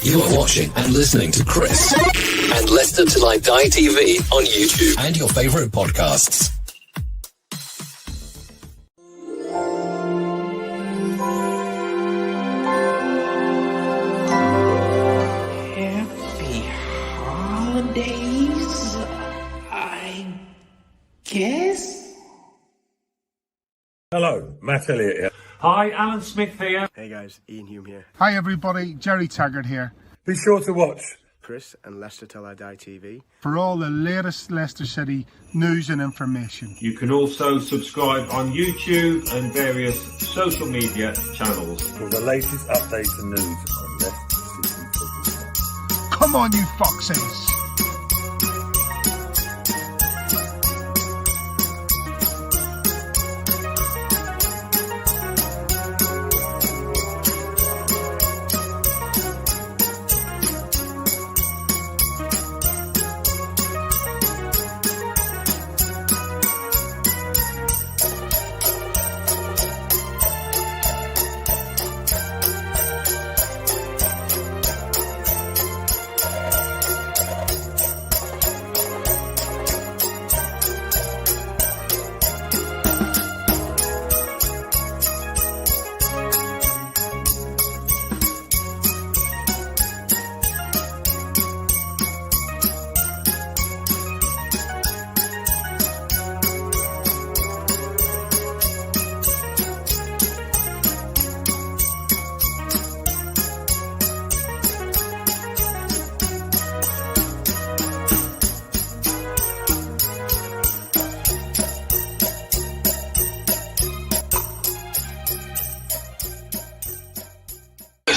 You are watching and listening to Chris and Leicester Till I Die TV on YouTube and your favourite podcasts. Happy holidays, I guess. Hello, Matt Elliott here. Hi, Alan Smith here. Hey guys, Ian Hume here. Hi everybody, Jerry Taggart here. Be sure to watch Chris and Leicester Till I Die TV for all the latest Leicester City news and information. You can also subscribe on YouTube and various social media channels. for the latest updates and news on Leicester City football. Come on, you foxes!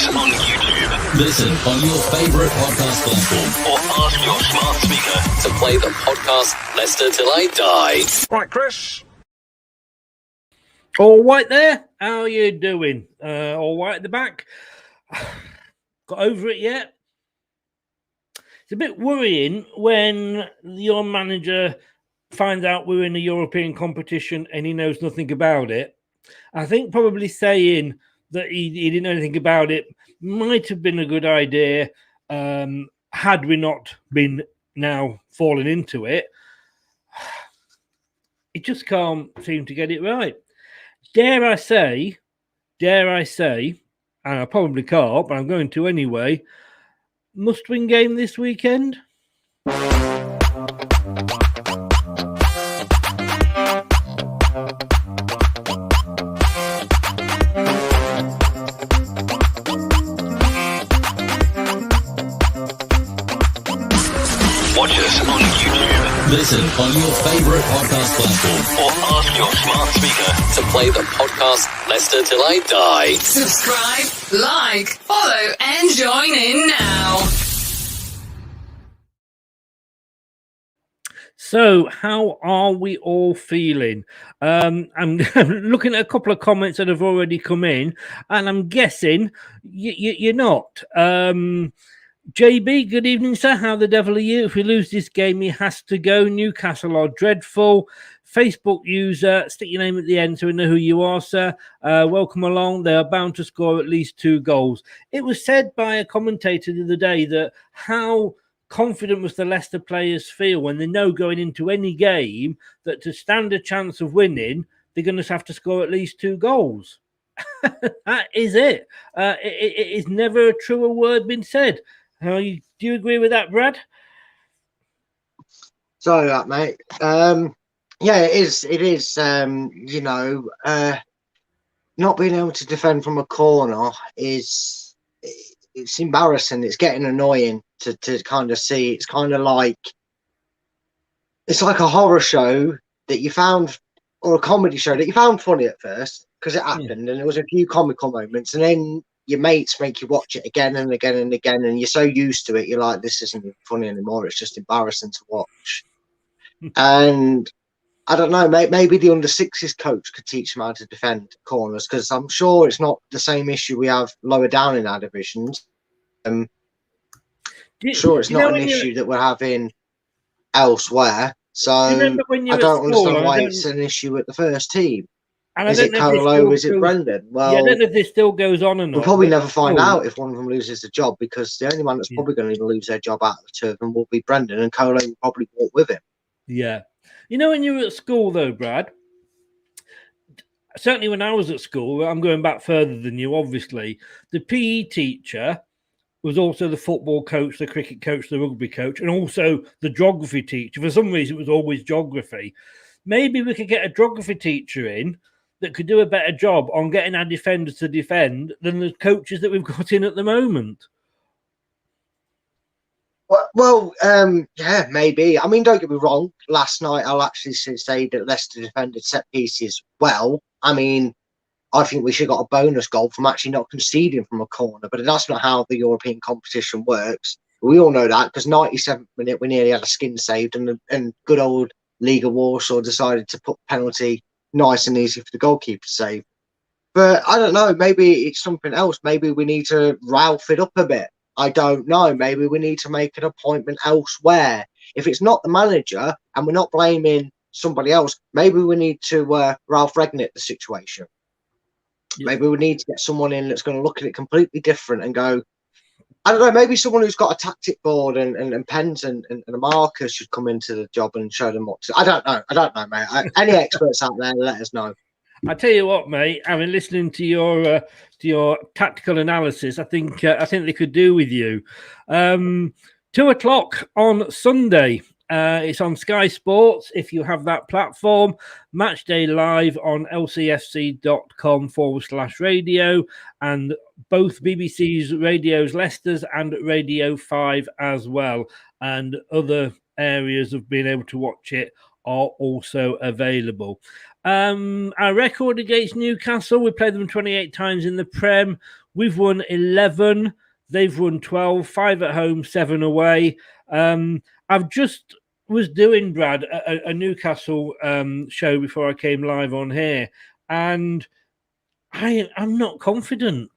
On YouTube. Listen on your favourite podcast platform or ask your smart speaker to play the podcast Leicester Till I Die. Right, Chris. All right there. How are you doing? All right at the back? Got over it yet? It's a bit worrying when your manager finds out we're in a European competition and he knows nothing about it. I think probably saying that he didn't know anything about it might have been a good idea had we not been now falling into it. He just can't seem to get it right. Dare I say, and I probably can't, but I'm going to anyway, must-win game this weekend? Watch us on YouTube. Listen on your favourite podcast platform or ask your smart speaker to play the podcast Leicester Till I Die. Subscribe, like, follow, and join in now. So, how are we all feeling? I'm looking at a couple of comments that have already come in, and I'm guessing you're not. JB, good evening, sir. How the devil are you? If we lose this game, he has to go. Newcastle are dreadful. Facebook user, stick your name at the end so we know who you are, sir. Welcome along. They are bound to score at least 2 goals. It was said by a commentator the other day that how confident must the Leicester players feel when they know going into any game that to stand a chance of winning, they're going to have to score at least 2 goals. That is it. It is never a truer word been said. Do you agree with that, Brad? Sorry, that mate. Yeah, it is. It is. Not being able to defend from a corner it's embarrassing. It's getting annoying to kind of see. It's kind of like it's like a horror show that you found, or a comedy show that you found funny at first because it happened and there was a few comical moments, and then your mates make you watch it again and again and again, and you're so used to it, you're like, this isn't even funny anymore. It's just embarrassing to watch. And I don't know, maybe the under-6s coach could teach them how to defend corners, because I'm sure it's not the same issue we have lower down in our divisions. Sure, it's not an issue that we're having elsewhere. So I don't understand why it's an issue at the first team. And is it Colo? Is it Brendan? Well, yeah, I don't know if this still goes on or not. We'll probably never find out if one of them loses the job, because the only one that's probably going to lose their job out of the two of them will be Brendan, and Colo will probably walk with him. Yeah. You know, when you were at school, though, Brad, certainly when I was at school, I'm going back further than you, obviously, the PE teacher was also the football coach, the cricket coach, the rugby coach, and also the geography teacher. For some reason, it was always geography. Maybe we could get a geography teacher in that could do a better job on getting our defenders to defend than the coaches that we've got in at the moment. Well, yeah, maybe. I mean, don't get me wrong. Last night, I'll actually say that Leicester defended set pieces well. I mean, I think we should have got a bonus goal from actually not conceding from a corner, but that's not how the European competition works. We all know that, because 97th minute we nearly had a skin saved, and good old Liga Warsaw decided to put penalty nice and easy for the goalkeeper to save. But I don't know, maybe it's something else. Maybe we need to Ralph it up a bit. I don't know. Maybe we need to make an appointment elsewhere. If it's not the manager and we're not blaming somebody else, maybe we need to Ralph Ragnick the situation. Yeah. Maybe we need to get someone in that's going to look at it completely different and go, I don't know, maybe someone who's got a tactic board and pens and a marker should come into the job and show them what to. I don't know, mate. Any experts out there, let us know. I tell you what, mate. I mean, listening to your tactical analysis, I think they could do with you. 2:00 on Sunday. It's on Sky Sports if you have that platform. Match day live on lcfc.com/radio, and both BBC's radios, Leicester's and Radio 5 as well. And other areas of being able to watch it are also available. Our record against Newcastle, we played them 28 times in the Prem. We've won 11. They've won 12, 5 at home, 7 away. I've just was doing, Brad, a Newcastle show before I came live on here, and I'm not confident.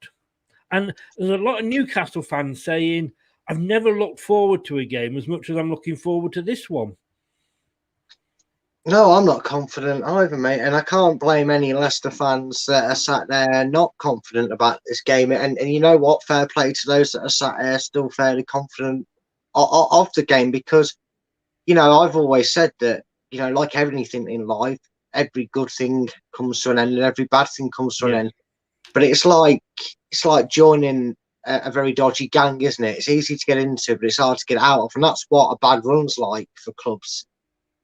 And there's a lot of Newcastle fans saying, I've never looked forward to a game as much as I'm looking forward to this one. No, I'm not confident either, mate. And I can't blame any Leicester fans that are sat there not confident about this game. And you know what? Fair play to those that are sat there still fairly confident of the game, because, you know, I've always said that, you know, like everything in life, every good thing comes to an end and every bad thing comes to an end. But it's like joining a very dodgy gang, isn't it? It's easy to get into, but it's hard to get out of. And that's what a bad run's like for clubs.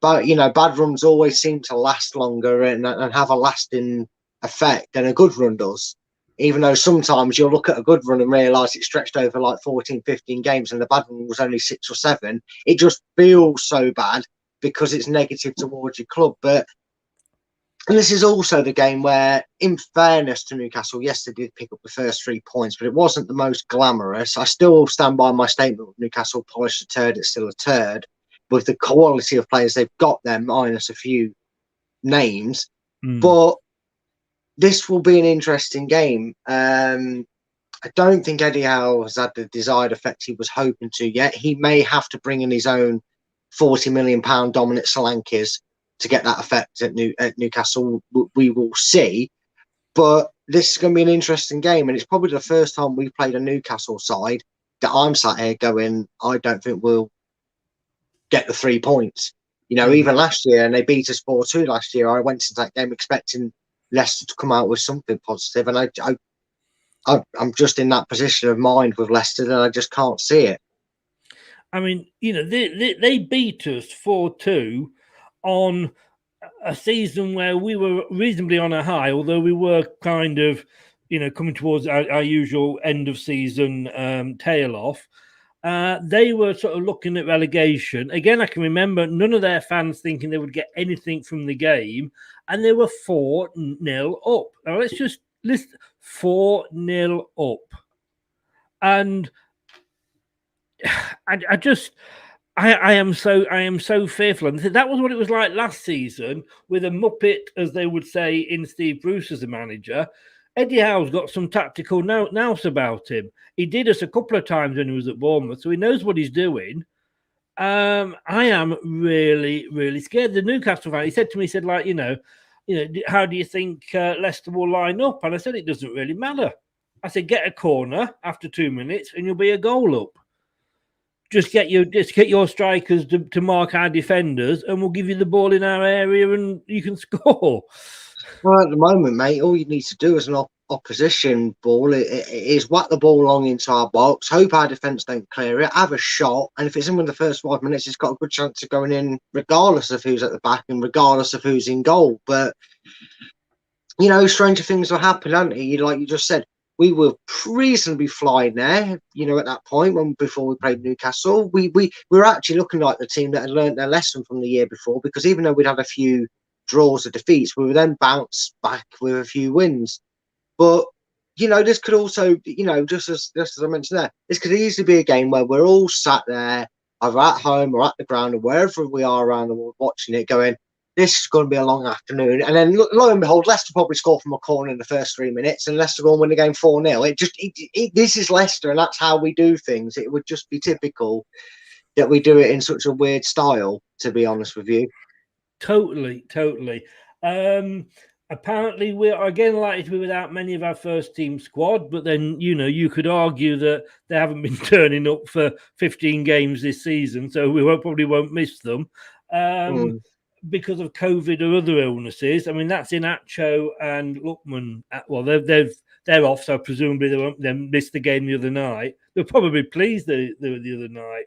But, you know, bad runs always seem to last longer and have a lasting effect than a good run does. Even though sometimes you'll look at a good run and realise it stretched over like 14, 15 games and the bad run was only 6 or 7. It just feels so bad because it's negative towards your club. But and this is also the game where, in fairness to Newcastle, yes, they did pick up the first 3 points, but it wasn't the most glamorous. I still stand by my statement of Newcastle polished a turd, it's still a turd. With the quality of players they've got there, minus a few names. But this will be an interesting game. I don't think Eddie Howe has had the desired effect he was hoping to yet. He may have to bring in his own £40 million Dominic Solankis to get that effect at Newcastle. We will see. But this is going to be an interesting game. And it's probably the first time we've played a Newcastle side that I'm sat here going, I don't think we'll get the 3 points. You know, even last year, and they beat us 4-2 last year, I went into that game expecting Leicester to come out with something positive, and I'm just in that position of mind with Leicester that I just can't see it. I mean, you know, they beat us 4-2 on a season where we were reasonably on a high, although we were kind of, you know, coming towards our usual end of season tail off. They were sort of looking at relegation. Again, I can remember none of their fans thinking they would get anything from the game, and they were 4-0 up. Now, let's just list 4-0 up. And I am so fearful. And that was what it was like last season with a Muppet, as they would say, in Steve Bruce as a manager. Eddie Howe's got some tactical nous about him. He did us a couple of times when he was at Bournemouth, so he knows what he's doing. I am really, really scared. The Newcastle fan, he said to me, like, you know, how do you think Leicester will line up? And I said, it doesn't really matter. I said, get a corner after 2 minutes and you'll be a goal up. Just get your strikers to mark our defenders, and we'll give you the ball in our area, and you can score. Well, at the moment, mate, all you need to do as an opposition ball is whack the ball along into our box, hope our defence don't clear it, have a shot, and if it's in with the first 5 minutes, it's got a good chance of going in, regardless of who's at the back and regardless of who's in goal. But stranger things will happen, aren't they? Like you just said. We were reasonably flying there, at that point before we played Newcastle. We were actually looking like the team that had learnt their lesson from the year before, because even though we'd had a few draws or defeats, we were then bounced back with a few wins. But this could also, just as I mentioned there, this could easily be a game where we're all sat there, either at home or at the ground or wherever we are around the world, watching it, going, this is going to be a long afternoon. And then, lo and behold, Leicester probably score from a corner in the first 3 minutes, and Leicester go and win the game 4-0. This is Leicester, and that's how we do things. It would just be typical that we do it in such a weird style, to be honest with you. Totally. Apparently, we're again likely to be without many of our first team squad, but then, you could argue that they haven't been turning up for 15 games this season, so we probably won't miss them. Because of COVID or other illnesses. I mean, that's Inacho and Lookman. Well, they're off, so presumably they won't then miss the game the other night. They're probably pleased they were the other night.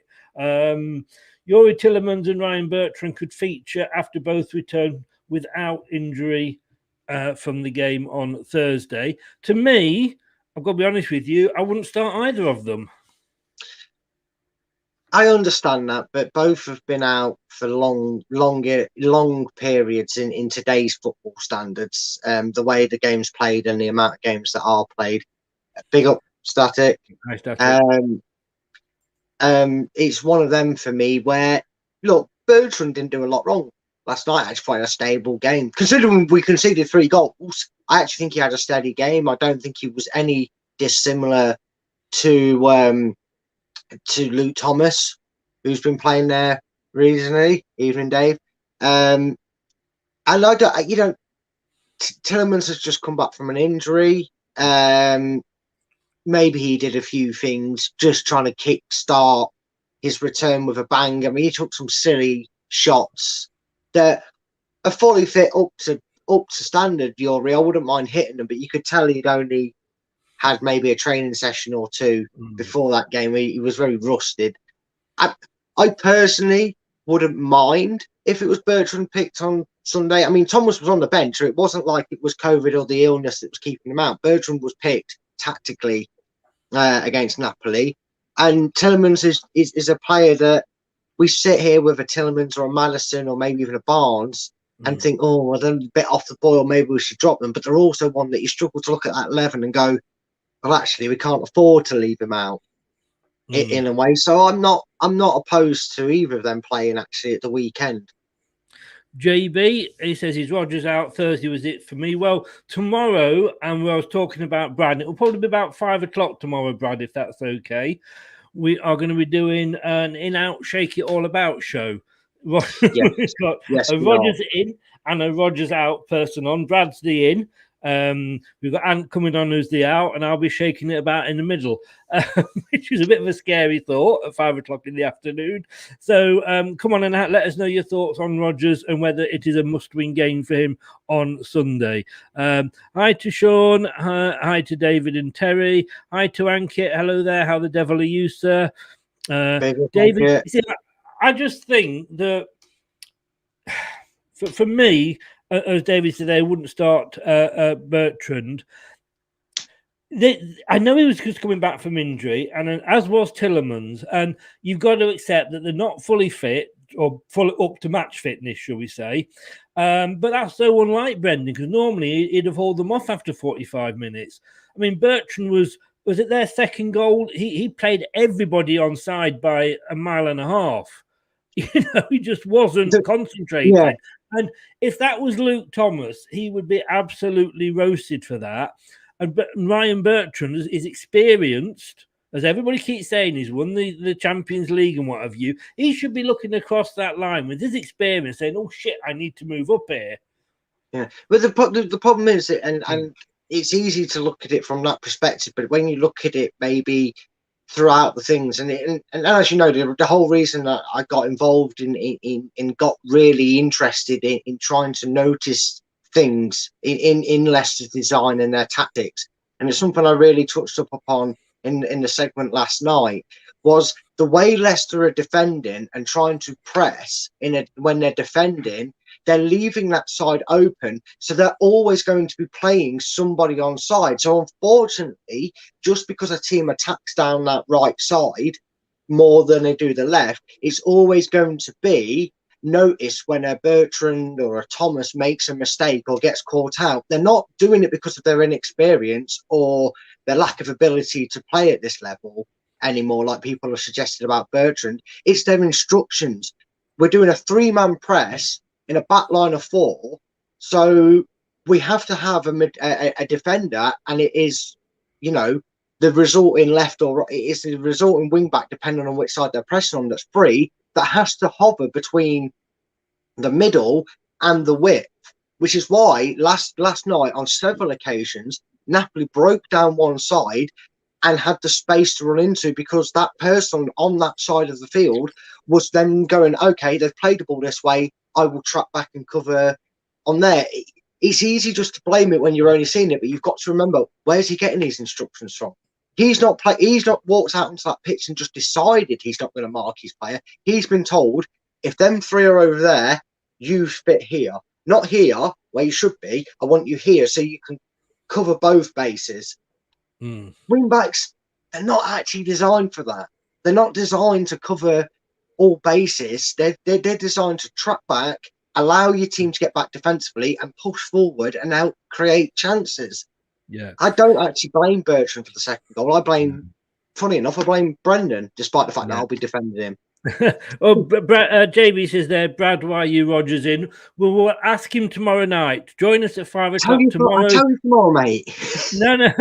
Youri Tielemans and Ryan Bertrand could feature after both return without injury from the game on Thursday. To me, I've got to be honest with you, I wouldn't start either of them. I understand that, but both have been out for long periods in today's football standards. The way the game's played and the amount of games that are played. Big up, Static. Hi, Static. It's one of them for me where, look, Bertrand didn't do a lot wrong last night. Actually, quite a stable game. Considering we conceded 3 goals, I actually think he had a steady game. I don't think he was any dissimilar to Luke Thomas, who's been playing there recently. Evening, Dave. And I don't, Tielemans has just come back from an injury. Maybe he did a few things just trying to kickstart his return with a bang. I mean, he took some silly shots that are fully fit up to standard. Youri, I wouldn't mind hitting them, but you could tell he'd only had maybe a training session or two before that game. He was very rusted. I personally wouldn't mind if it was Bertrand picked on Sunday. I mean, Thomas was on the bench, so it wasn't like it was COVID or the illness that was keeping him out. Bertrand was picked tactically against Napoli. And Tielemans is a player that we sit here with a Tielemans or a Maddison or maybe even a Barnes and think, oh, well, they're a bit off the boil, maybe we should drop them. But they're also one that you struggle to look at that 11 and go, well, actually, we can't afford to leave him out in a way. So I'm not opposed to either of them playing actually at the weekend. JB, he says his Rodgers out. Thursday was it for me. Well, tomorrow, and I was talking about Brad, it will probably be about 5 o'clock tomorrow, Brad, if that's okay. We are going to be doing an in-out, shake it all about show. It's got a Rodgers in and a Rodgers out person on. Brad's the in. We've got Ant coming on who's the out, and I'll be shaking it about in the middle, which is a bit of a scary thought at 5 o'clock in the afternoon. So come on and let us know your thoughts on Rodgers and whether it is a must-win game for him on Sunday. Hi to Sean, hi to David and Terry, hi to Ankit. Hello there. How the devil are you, sir? David, see, I just think that for me, as David said, they wouldn't start Bertrand. I know he was just coming back from injury, and as was Tielemans, and you've got to accept that they're not fully fit or full up to match fitness, shall we say. But that's so unlike Brendan, because normally he'd have hauled them off after 45 minutes. I mean, Bertrand was it their second goal? He played everybody on side by a mile and a half. He just wasn't concentrating. Yeah. And if that was Luke Thomas, he would be absolutely roasted for that. And Ryan Bertrand is experienced, as everybody keeps saying, he's won the Champions League and what have you. He should be looking across that line with his experience saying, oh, shit, I need to move up here. Yeah, but the problem is, and it's easy to look at it from that perspective, but when you look at it, maybe throughout the things, and as you know, the whole reason that I got involved in got really interested in trying to notice things in Leicester's design and their tactics, and it's something I really touched up upon in the segment last night, was the way Leicester are defending and trying to press when they're defending. They're leaving that side open, so they're always going to be playing somebody on side. So unfortunately, just because a team attacks down that right side more than they do the left, it's always going to be noticed when a Bertrand or a Thomas makes a mistake or gets caught out. They're not doing it because of their inexperience or their lack of ability to play at this level anymore, like people have suggested about Bertrand. It's their instructions. We're doing a 3-man press in a back line of 4, so we have to have a defender, and it is, the resulting left or right, it's the resulting wing back, depending on which side they're pressing on, that's free, that has to hover between the middle and the width, which is why last night on several occasions Napoli broke down one side and had the space to run into, because that person on that side of the field was then going, okay, they've played the ball this way, I will track back and cover on there. It's easy just to blame it when you're only seeing it, but you've got to remember, where's he getting these instructions from? He's not walked out onto that pitch and just decided he's not going to mark his player. He's been told, if them 3 are over there, you fit here. Not here, where you should be. I want you here so you can cover both bases. Wing backs, they're not actually designed for that. They're not designed to cover all bases. They're designed to track back, allow your team to get back defensively and push forward and out create chances. Yeah, I don't actually blame Bertrand for the second goal. I blame, funny enough, I blame Brendan, despite the fact that I'll be defending him. Oh, JB says there, Brad, why are you Rogers in? We'll ask him tomorrow night. Join us at 5 o'clock tomorrow. I'll tell you tomorrow, mate. No.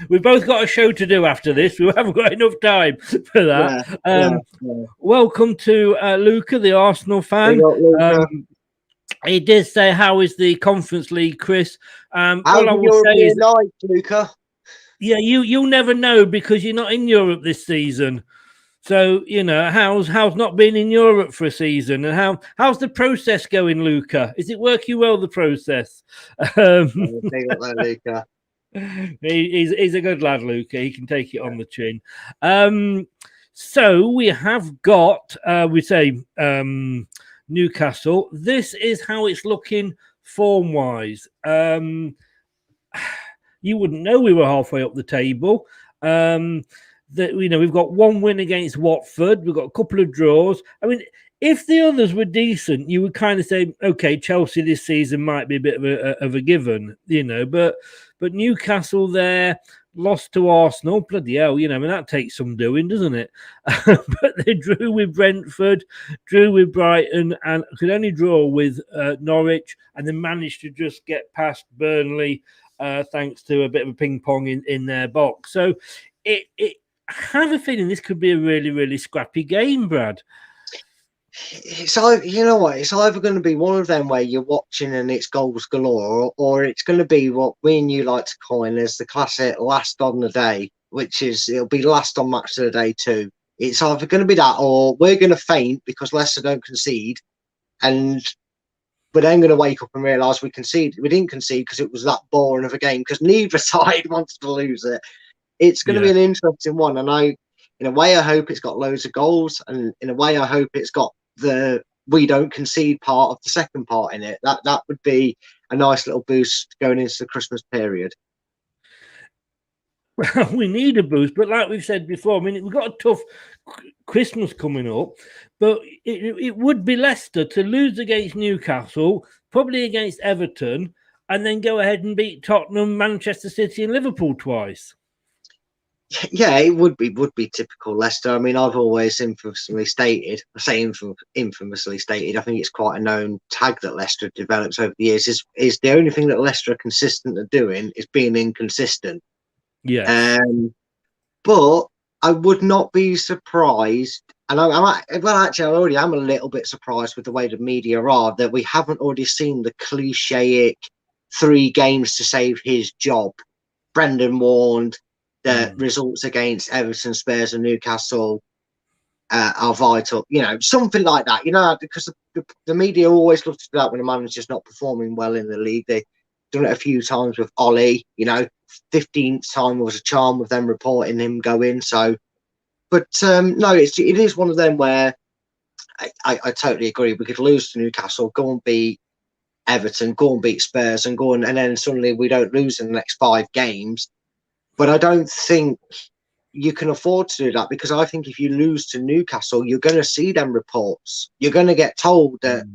We've both got a show to do after this. We haven't got enough time for that. Yeah. Welcome to Luca, the Arsenal fan. He did say, how is the Conference League, Chris? How's the European night, Luca? Yeah, you'll never know because you're not in Europe this season. So, how's not been in Europe for a season, and how's the process going, Luca? Is it working well, the process? Luca. He's a good lad, Luca. He can take it on the chin. So we have got, Newcastle. This is how it's looking form-wise. You wouldn't know we were halfway up the table. We've got 1 win against Watford. We've got a couple of draws. I mean, if the others were decent, you would kind of say, okay, Chelsea this season might be a bit of a given, but Newcastle there lost to Arsenal. Bloody hell, that takes some doing, doesn't it? But they drew with Brentford, drew with Brighton, and could only draw with Norwich, and then managed to just get past Burnley thanks to a bit of a ping pong in their box. So I have a feeling this could be a really, really scrappy game, Brad. It's either going to be one of them where you're watching and it's goals galore, or it's going to be what we and you like to coin as the classic last on the day, which is it'll be last on match of the day too. It's either going to be that, or we're going to faint because Leicester don't concede, and we're then going to wake up and realise we didn't concede because it was that boring of a game, because neither side wants to lose it. It's going to be an interesting one, and in a way, I hope it's got loads of goals, and in a way, I hope it's got the we don't concede part of the second part in it. That would be a nice little boost going into the Christmas period. Well, we need a boost, but like we've said before, I mean, we've got a tough Christmas coming up, but it would be Leicester to lose against Newcastle, probably against Everton, and then go ahead and beat Tottenham, Manchester City, and Liverpool twice. Yeah, it would be typical Leicester. I mean, I've always infamously stated, I think it's quite a known tag that Leicester develops over the years, is the only thing that Leicester are consistent at doing is being inconsistent. Yeah. But I would not be surprised And I already am a little bit surprised with the way the media are, that we haven't already seen the clichéic 3 games to save his job. Brendan warned that results against Everton, Spurs, and Newcastle are vital. Something like that. Because the media always love to do that when a manager's not performing well in the league. They've done it a few times with Ollie. 15th time was a charm with them reporting him going. So. But no, it is one of them where I totally agree. We could lose to Newcastle, go and beat Everton, go and beat Spurs, and then suddenly we don't lose in the next 5 games. But I don't think you can afford to do that, because I think if you lose to Newcastle, you're going to see them reports. You're going to get told that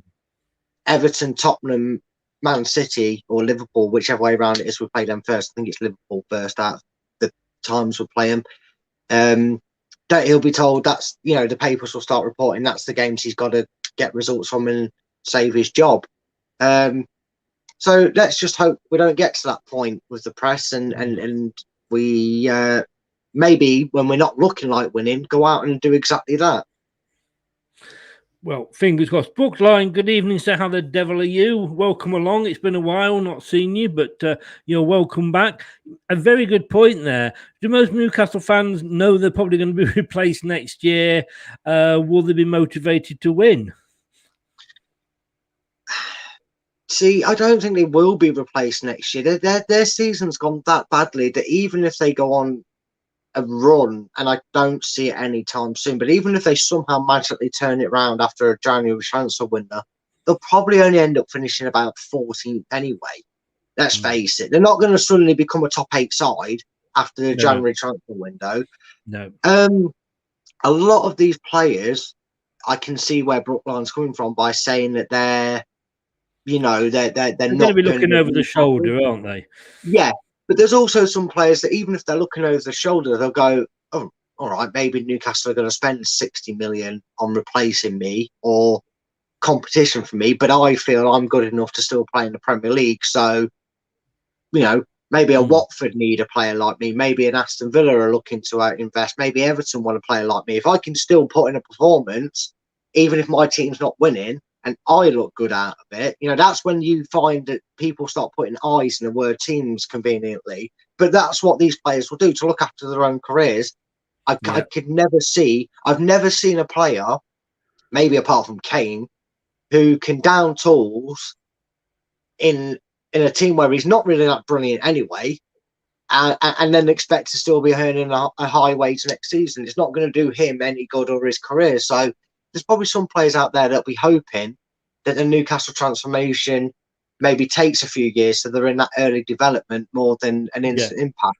Everton, Tottenham, Man City, or Liverpool, whichever way around it is, we play them first. I think it's Liverpool first out of the times we play them. That he'll be told that's, the papers will start reporting that's the games he's got to get results from and save his job. So let's just hope we don't get to that point with the press, and we maybe, when we're not looking like winning, go out and do exactly that. Well, fingers crossed. Brookline, good evening, sir. How the devil are you? Welcome along. It's been a while not seen you, but you're welcome back. A very good point there. Do most Newcastle fans know they're probably going to be replaced next year? Will they be motivated to win? See, I don't think they will be replaced next year. Their season's gone that badly that even if they go on a run, and I don't see it anytime soon, but even if they somehow magically turn it around after a January transfer window, they'll probably only end up finishing about 14th anyway. Let's face it. They're not going to suddenly become a top 8 side after the January transfer window. No. A lot of these players, I can see where Brookline's coming from by saying that they're not going to be looking over the shoulder, aren't they? Yeah. But there's also some players that even if they're looking over the shoulder, they'll go, oh, all right, maybe Newcastle are going to spend 60 million on replacing me or competition for me, but I feel I'm good enough to still play in the Premier League. So, maybe a Watford need a player like me. Maybe an Aston Villa are looking to invest. Maybe Everton want a player like me. If I can still put in a performance, even if my team's not winning, and I look good out of it, that's when you find that people start putting eyes in the word teams conveniently. But that's what these players will do to look after their own careers. I could never see, I've never seen a player, maybe apart from Kane, who can down tools in a team where he's not really that brilliant anyway, and then expect to still be earning a high wage next season. It's not going to do him any good or his career. So there's probably some players out there that'll be hoping that the Newcastle transformation maybe takes a few years, so they're in that early development more than an instant impact.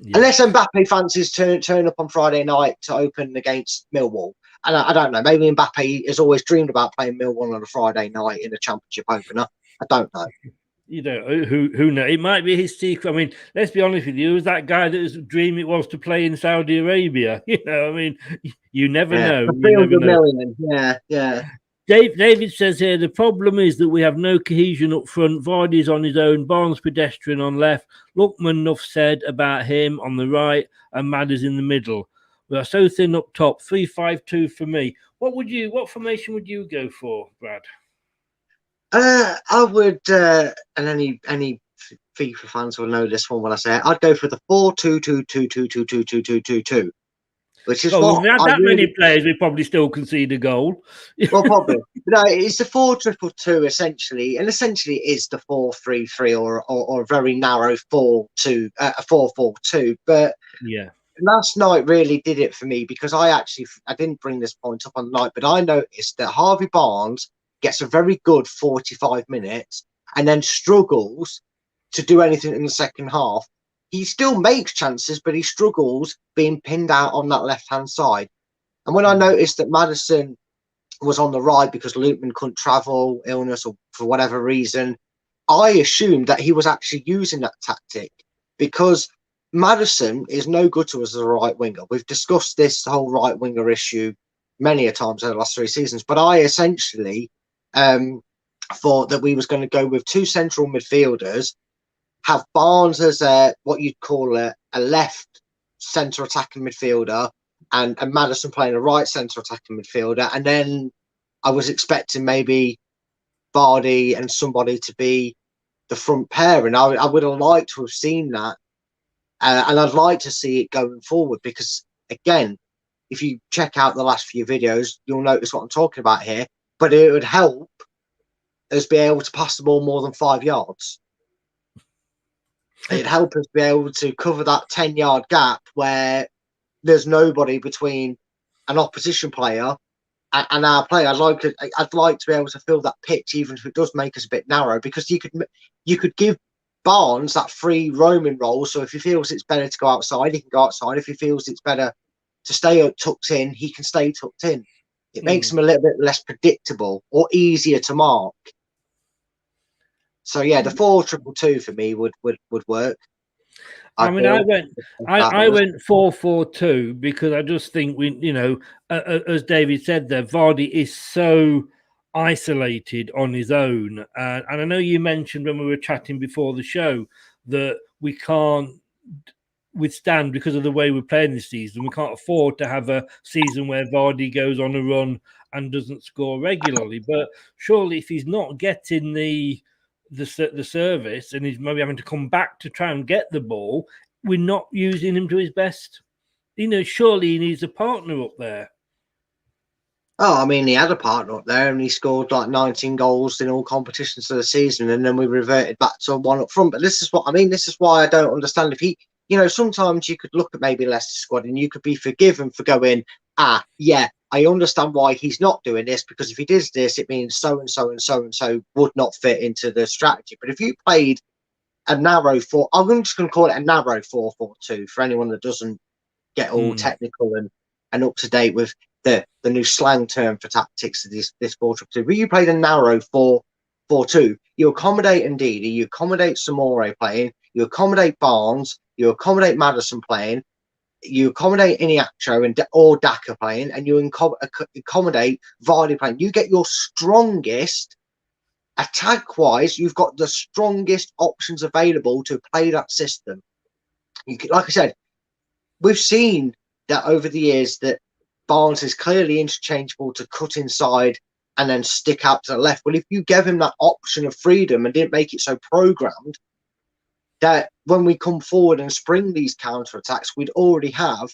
Yeah. Unless Mbappe fancies turn up on Friday night to open against Millwall. And I don't know, maybe Mbappe has always dreamed about playing Millwall on a Friday night in a championship opener. I don't know. Who knows? It might be his secret. I mean, let's be honest with you. It was that guy that his dream it was to play in Saudi Arabia. You never know. You never know. Yeah. David says here, the problem is that we have no cohesion up front. Vardy's on his own, Barnes pedestrian on left. Lookman, enough said about him on the right, and Madders in the middle. We are so thin up top. 3-5-2 for me. What formation would you go for, Brad? I would, and any FIFA fans will know this one when I say it. I'd go for the 4-2-2-2-2-2-2-2-2-2-2. Which is what we had that many players, we probably still concede a goal. Well, probably. No, it's the 4-2-2-2 essentially, and essentially it is the 4-3-3 or a very narrow 4-4-2. But yeah, last night really did it for me, because I didn't bring this point up on the night, but I noticed that Harvey Barnes gets a very good 45 minutes and then struggles to do anything in the second half. He still makes chances, but he struggles being pinned out on that left-hand side. And when I noticed that Maddison was on the right because Lootman couldn't travel, illness, or for whatever reason, I assumed that he was actually using that tactic, because Maddison is no good to us as a right winger. We've discussed this whole right winger issue many a times over the last 3 seasons, but I essentially thought that we was going to go with 2 central midfielders, have Barnes as what you'd call a left centre attacking midfielder, and Maddison playing a right centre attacking midfielder, and then I was expecting maybe Vardy and somebody to be the front pair, and I would have liked to have seen that, and I'd like to see it going forward, because again, if you check out the last few videos, you'll notice what I'm talking about here. But it would help us be able to pass the ball more than 5 yards. It'd help us be able to cover that 10-yard gap where there's nobody between an opposition player and our player. I'd like to be able to fill that pitch, even if it does make us a bit narrow, because you could give Barnes that free roaming role. So if he feels it's better to go outside, he can go outside. If he feels it's better to stay tucked in, he can stay tucked in. It makes him a little bit less predictable or easier to mark. So yeah, the 4-2-2 for me would work. I went 4-4-2 because I just think as David said there, Vardy is so isolated on his own, and I know you mentioned when we were chatting before the show that we can't withstand, because of the way we're playing this season, we can't afford to have a season where Vardy goes on a run and doesn't score regularly. But surely, if he's not getting the service and he's maybe having to come back to try and get the ball, we're not using him to his best. Surely he needs a partner up there. Oh, I mean, he had a partner up there and he scored like 19 goals in all competitions of the season, and then we reverted back to one up front. But this is what I mean. This is why I don't understand. If he, sometimes you could look at maybe Leicester squad and you could be forgiven for going, yeah, I understand why he's not doing this, because if he does this, it means so and so and so and so would not fit into the strategy. But if you played a narrow I'm just going to call it a narrow 4-4-2 for anyone that doesn't get all technical and up to date with the new slang term for tactics of this 4-2. But you played a narrow 4-4-2. You accommodate Ndidi, you accommodate Samore playing, you accommodate Barnes, you accommodate Maddison playing, you accommodate Iniacho or Daka playing, and you accommodate Vardy playing. You get your strongest attack-wise. You've got the strongest options available to play that system. Like I said, we've seen that over the years that Barnes is clearly interchangeable to cut inside and then stick out to the left. Well, if you gave him that option of freedom and didn't make it so programmed, that when we come forward and spring these counter-attacks, we'd already have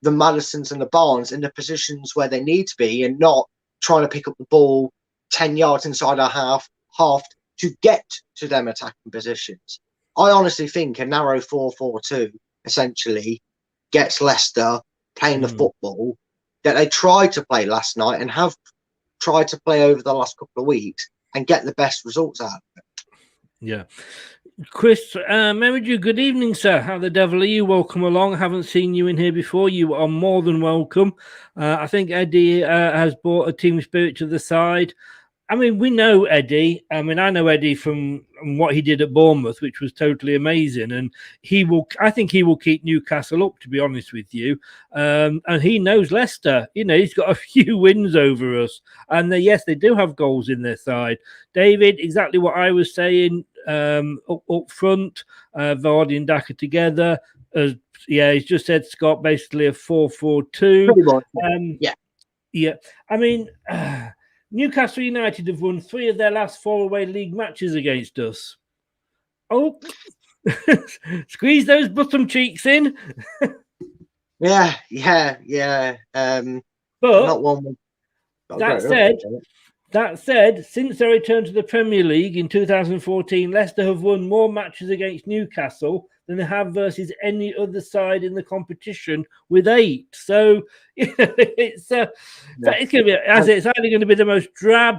the Maddisons and the Barnes in the positions where they need to be, and not trying to pick up the ball 10 yards inside our half to get to them attacking positions. I honestly think a narrow 4-4-2 essentially gets Leicester playing the football that they tried to play last night and have tried to play over the last couple of weeks and get the best results out of it. Yeah. Chris, Merridew, good evening, sir. How the devil are you? Welcome along. I haven't seen you in here before. You are more than welcome. I think Eddie has brought a team spirit to the side. I mean, we know Eddie. I mean, I know Eddie from what he did at Bournemouth, which was totally amazing. And I think he will keep Newcastle up, to be honest with you. And he knows Leicester. He's got a few wins over us. And yes, they do have goals in their side. David, exactly what I was saying up front, Vardy and Daka together. He's just said, Scott, basically a 4-4-2. Yeah. I mean... Newcastle United have won 3 of their last 4 away league matches against us. Oh, squeeze those bottom cheeks in. Yeah. But not one. That said, since their return to the Premier League in 2014, Leicester have won more matches against Newcastle than they have versus any other side in the competition, with 8. So it's going to be, it's either going to be the most drab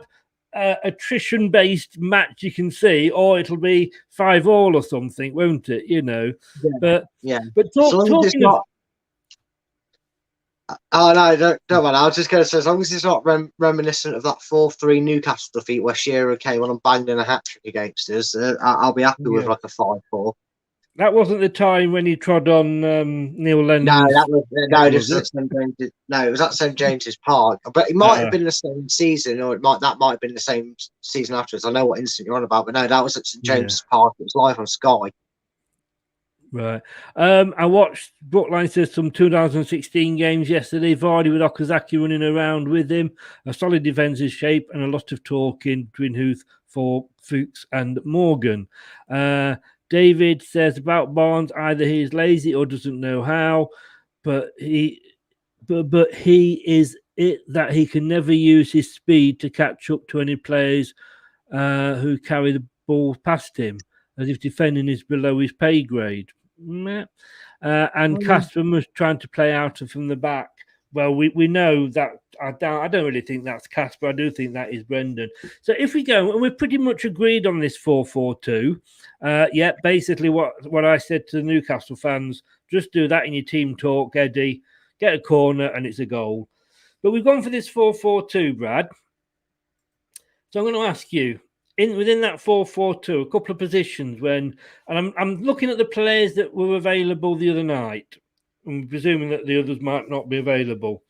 attrition-based match you can see, or it'll be 5-5 or something, won't it? But talking of. Oh no, don't mind. I was just going to say, as long as it's not reminiscent of that 4-3 Newcastle defeat where Shearer came on and banged in a hat trick against us, I'll be happy with like a 5-4. That wasn't the time when he trod on Neil Lennon's... it was at St James's Park. But it might have been the same season, or that might have been the same season afterwards. I know what incident you're on about, but no, that was at St James's Park. It was live on Sky. Right. I watched Brookline says some 2016 games yesterday. Vardy with Okazaki running around with him, a solid defensive shape, and a lot of talking between Fuchs and Morgan. David says about Barnes, either he's lazy or doesn't know how, but he is it that he can never use his speed to catch up to any players who carry the ball past him, as if defending is below his pay grade. And Casper was trying to play out from the back. Well, we know that. I don't really think that's Casper. I do think that is Brendan. So if we go, and we're pretty much agreed on this 4-4-2. Yeah, basically what I said to the Newcastle fans, just do that in your team talk, Eddie. Get a corner and it's a goal. But we've gone for this 4-4-2, Brad. So I'm going to ask you, within that 4-4-2, a couple of positions and I'm looking at the players that were available the other night. I'm presuming that the others might not be available.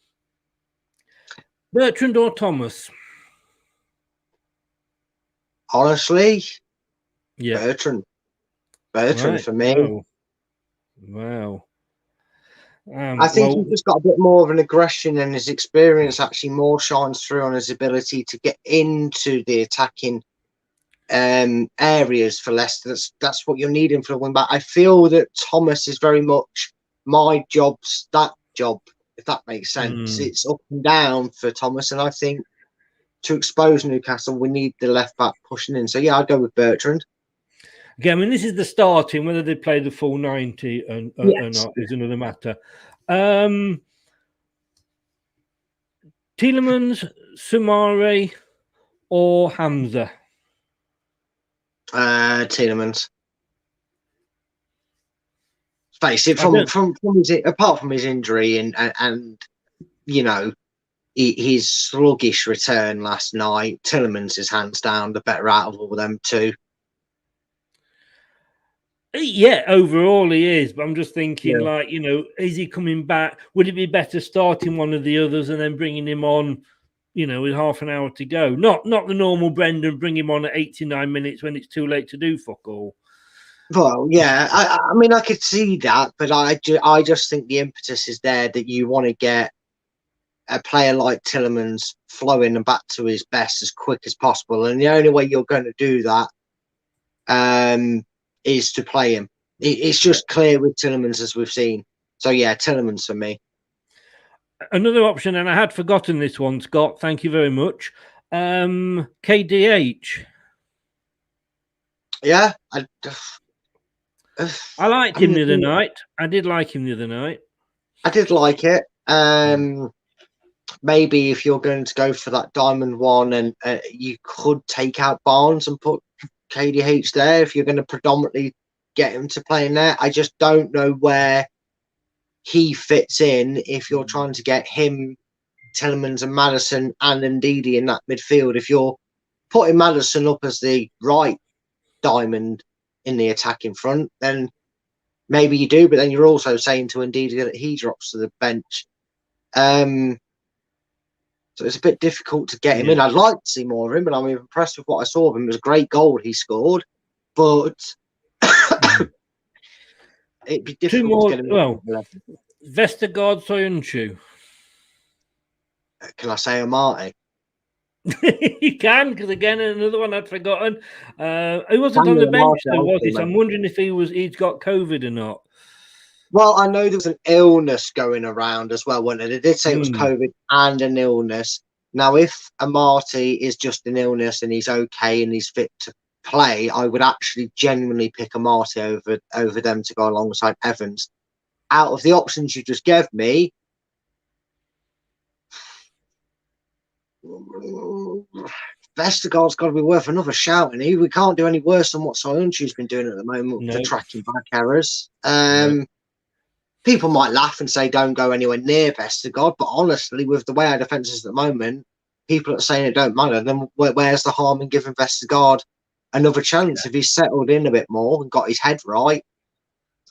Bertrand or Thomas? Honestly, Yeah. Bertrand right. For me. Wow. I think he's just got a bit more of an aggression, and his experience actually more shines through on his ability to get into the attacking areas for Leicester. That's what you're needing for a wing back. I feel that Thomas is very much my job's that job, if that makes sense. It's up and down for Thomas, and I think to expose Newcastle, we need the left back pushing in. So yeah, I'd go with Bertrand. Again, I mean, this is the starting. Whether they play the full 90 or not is another matter. Tielemans, Sumare, or Hamza? Tielemans. Basically, apart from his injury and you know his sluggish return last night, Tielemans is hands down the better out of all them two. Yeah, overall he is, but I'm just thinking, like, you know, is he coming back? Would it be better starting one of the others and then bringing him on, you know, with half an hour to go? Not the normal Brendan, bring him on at 89 minutes when it's too late to do fuck all. Well, yeah, I mean, I could see that, but I just think the impetus is there that you want to get a player like Tielemans flowing and back to his best as quick as possible, and the only way you're going to do that is to play him. It's just clear with Tielemans, as we've seen. So yeah, Tielemans for me. Another option, and I had forgotten this one, Scott. Thank you very much. KDH. Yeah, I liked him the other night. I did like him the other night. I did like it. Maybe if you're going to go for that diamond one, and you could take out Barnes and put KDH there if you're going to predominantly get him to play in there. I just don't know where he fits in if you're trying to get him, Tielemans and Maddison and Ndidi in that midfield. If you're putting Maddison up as the right diamond in the attacking front, then maybe you do, but then you're also saying to Ndidi that he drops to the bench. So it's a bit difficult to get him in. I'd like to see more of him, but I'm impressed with what I saw of him. It was a great goal he scored, but it'd be difficult to get him in. Well, Vestergaard, Soyuncu. Can I say Amati? You can, because again, another one I'd forgotten. He wasn't on the bench, though, was he? So I'm wondering if he's got COVID or not. Well, I know there was an illness going around as well, wasn't it? They did say it was COVID and an illness. Now, if Amati is just an illness and he's okay and he's fit to play, I would actually genuinely pick Amati over them to go alongside Evans. Out of the options you just gave me, Vestergaard's got to be worth another shout, and we can't do any worse than what Soyuncu's been doing at the moment for tracking back errors. People might laugh and say don't go anywhere near Vestergaard, but honestly, with the way our defence is at the moment, people are saying it don't matter. Then where's the harm in giving Vestergaard another chance? If he's settled in a bit more and got his head right,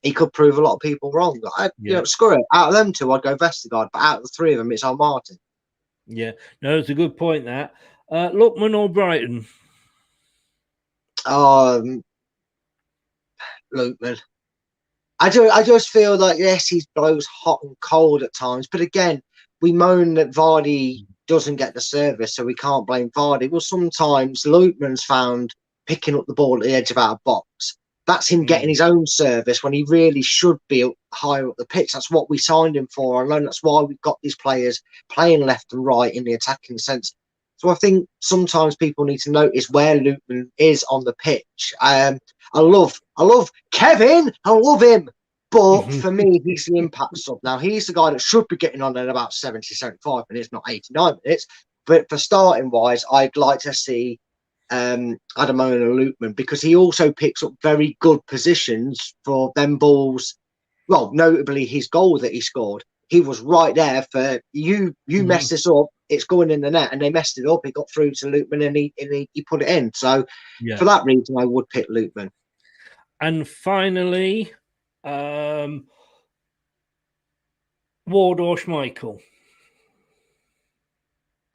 he could prove a lot of people wrong. You know, screw it. Out of them two, I'd go Vestergaard, but out of the three of them, it's Martin. Yeah, no, it's a good point. That Lookman or Brighton? Lookman. I just feel like, yes, he blows hot and cold at times, but again, we moan that Vardy doesn't get the service, so we can't blame Vardy. Well, sometimes Lootman's found picking up the ball at the edge of our box. That's him getting his own service when he really should be higher up the pitch. That's what we signed him for. And that's why we've got these players playing left and right in the attacking sense. So I think sometimes people need to notice where Lootman is on the pitch. I love Kevin. I love him. But for me, he's the impact sub. Now, he's the guy that should be getting on at about 70, 75 minutes, not 89 minutes. But for starting wise, I'd like to see Adamona Lootman, because he also picks up very good positions for them balls. Well, notably his goal that he scored. He was right there for you. You mess this up, it's going in the net, and they messed it up. It got through to Lootman, and he put it in. So for that reason, I would pick Lootman. And finally, Ward or Schmeichel?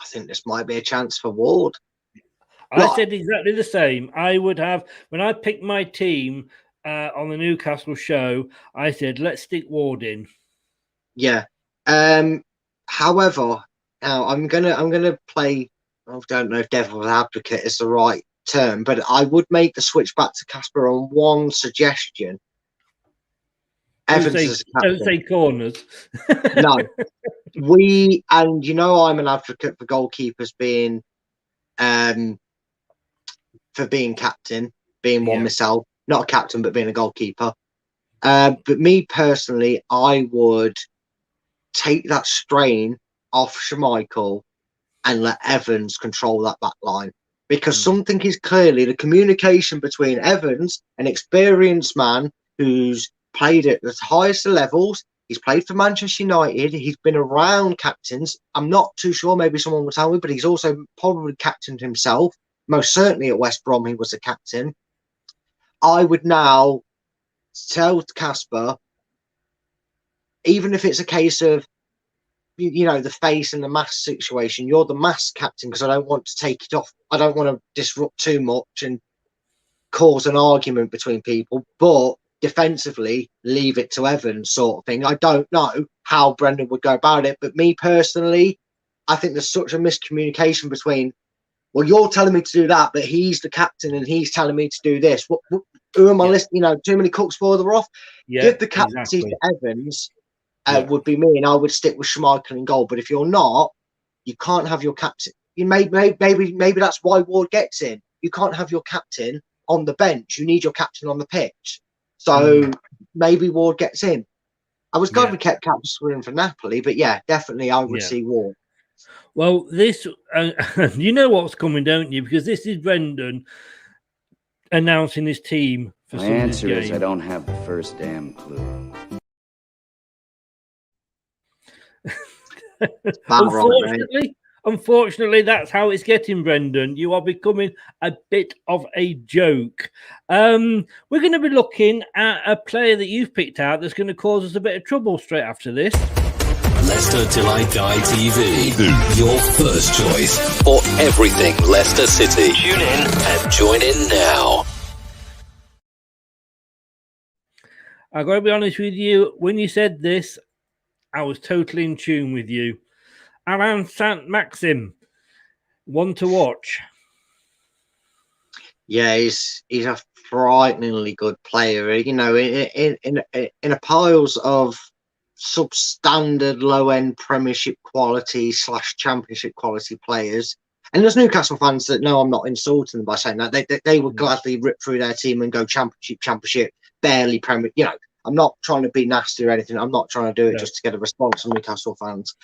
I think this might be a chance for Ward. I said exactly the same. I would have, when I picked my team on the Newcastle show, I said, let's stick Ward in. Yeah. However, now I'm gonna play. I don't know if devil's advocate is the right term, but I would make the switch back to Casper on one suggestion. Evans don't say corners. No, and I'm an advocate for goalkeepers being for being captain, being one myself, not a captain, but being a goalkeeper. But me personally, I would take that strain off Schmeichel and let Evans control that back line, because something is clearly the communication between Evans, an experienced man who's played at the highest levels. He's played for Manchester United. He's been around captains. I'm not too sure. Maybe someone will tell me, but he's also probably captained himself. Most certainly at West Brom, he was a captain. I would now tell Casper, even if it's a case of, the face and the mask situation, you're the mask captain, because I don't want to take it off. I don't want to disrupt too much and cause an argument between people, but defensively, leave it to Evans, sort of thing. I don't know how Brendan would go about it, but me personally, I think there's such a miscommunication between, well, you're telling me to do that, but he's the captain and he's telling me to do this. Who am I listening? Too many cooks further off. Give the captaincy to Evans. Would be me, and I would stick with Schmeichel in goal. But if you're not, you can't have your captain. Maybe that's why Ward gets in. You can't have your captain on the bench. You need your captain on the pitch. So maybe Ward gets in. I was glad we kept Casper in for Napoli, but definitely I would see Ward. Well, this, you know what's coming, don't you? Because this is Brendan announcing his team for My answer is I don't have the first damn clue. Unfortunately, that's how it's getting, Brendan. You are becoming a bit of a joke. We're going to be looking at a player that you've picked out that's going to cause us a bit of trouble straight after this. Leicester Till I Die TV, your first choice for everything Leicester City. Tune in and join in now. I've got to be honest with you, when you said this, I was totally in tune with you. Alain Saint-Maxim, one to watch. Yeah, he's a frighteningly good player. In a piles of substandard low-end Premiership quality / Championship quality players. And there's Newcastle fans that know I'm not insulting them by saying that. They would gladly rip through their team and go Championship, barely Premier. I'm not trying to be nasty or anything. I'm not trying to do it just to get a response from Newcastle fans.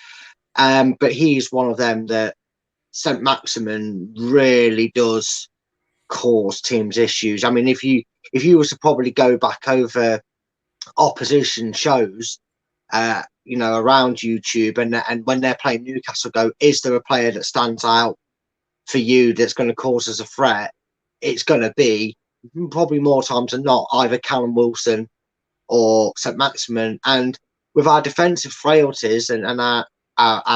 But he's one of them that Saint-Maximin really does cause teams issues. I mean, if you was to probably go back over opposition shows, around YouTube and when they're playing Newcastle, go, is there a player that stands out for you that's going to cause us a threat? It's going to be probably more times than not either Callum Wilson or Saint-Maximin. And with our defensive frailties and our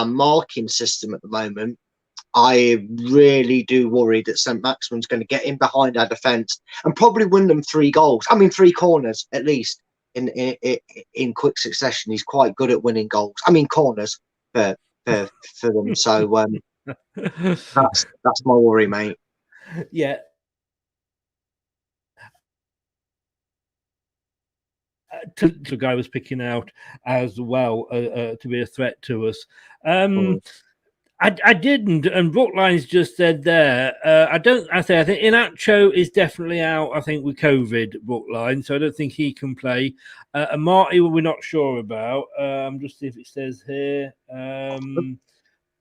marking system at the moment, I really do worry that Saint-Maximin's going to get in behind our defence and probably win them 3 goals. I mean, 3 corners at least. in quick succession. He's quite good at winning goals. I mean corners for them. So that's my worry, mate. Yeah. The guy was picking out as well to be a threat to us. I didn't, and Brookline's just said there. I think Inacho is definitely out. I think with COVID, Brookline, so I don't think he can play. And Marty, we're not sure about. Just see if it says here.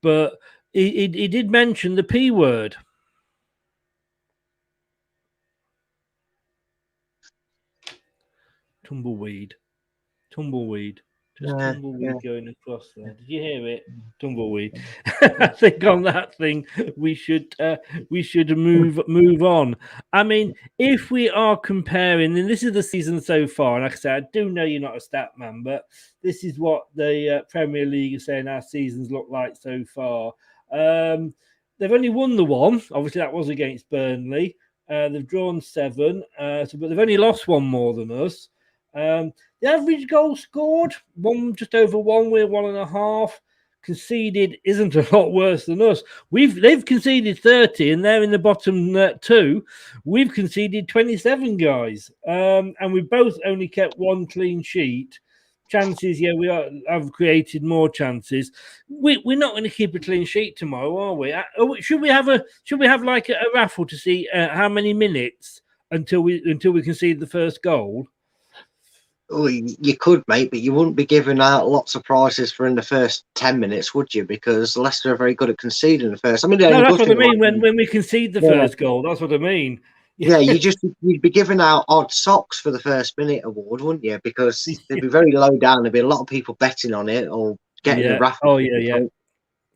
But he did mention the P word. Tumbleweed. Just tumbleweed going across there. Did you hear it? Tumbleweed. I think on that thing we should move on. I mean, if we are comparing, and this is the season so far, and like I said, I do know you're not a stat man, but this is what the Premier League is saying our seasons look like so far. They've only won the one. Obviously, that was against Burnley. They've drawn 7, but they've only lost 1 more than us. The average goal scored, just over 1, we're 1.5. Conceded isn't a lot worse than us. They've conceded 30 and they're in the bottom 2. We've conceded 27, guys. And we've both only kept 1 clean sheet. Chances, we have created more chances. We're not going to keep a clean sheet tomorrow, are we? Should we have like a raffle to see how many minutes until we concede the first goal? Oh, you could, mate, but you wouldn't be giving out lots of prizes for in the first 10 minutes, would you? Because Leicester are very good at conceding the first. I mean, that's what I mean. When we concede the first goal, that's what I mean. Yeah, you'd be giving out odd socks for the first minute award, wouldn't you? Because they'd be very low down. There'd be a lot of people betting on it or getting the raffle. Oh yeah.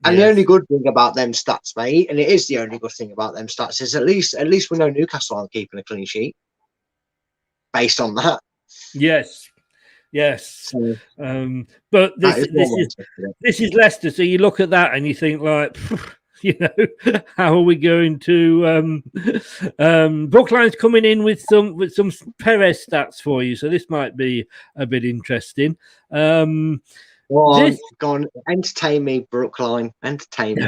And the only good thing about them stats, mate, and it is the only good thing about them stats, is at least we know Newcastle aren't keeping a clean sheet. Based on that. Yes. But this is Leicester, so you look at that and you think like, how are we going to? Brookline's coming in with some Perez stats for you, so this might be a bit interesting. Go on, entertain me, Brookline. Entertain me.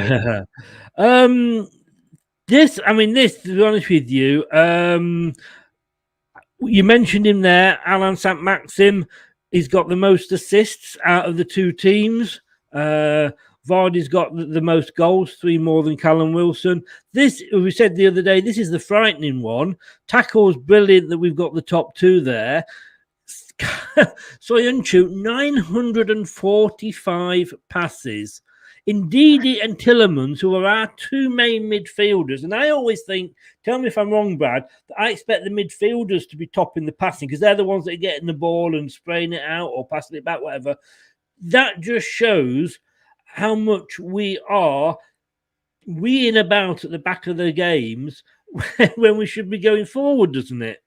This, to be honest with you, you mentioned him there, Alan St. Maxim. He's got the most assists out of the 2 teams. Vardy's got the most goals, 3 more than Callum Wilson. This, we said the other day, this is the frightening one. Tackle's brilliant that we've got the top 2 there. Soyuncu, 945 passes. Ndidi and Tillemans, who are our 2 main midfielders, and I always think, tell me if I'm wrong, Brad, that I expect the midfielders to be topping the passing because they're the ones that are getting the ball and spraying it out or passing it back, whatever. That just shows how much we are weeing about at the back of the games when we should be going forward, doesn't it?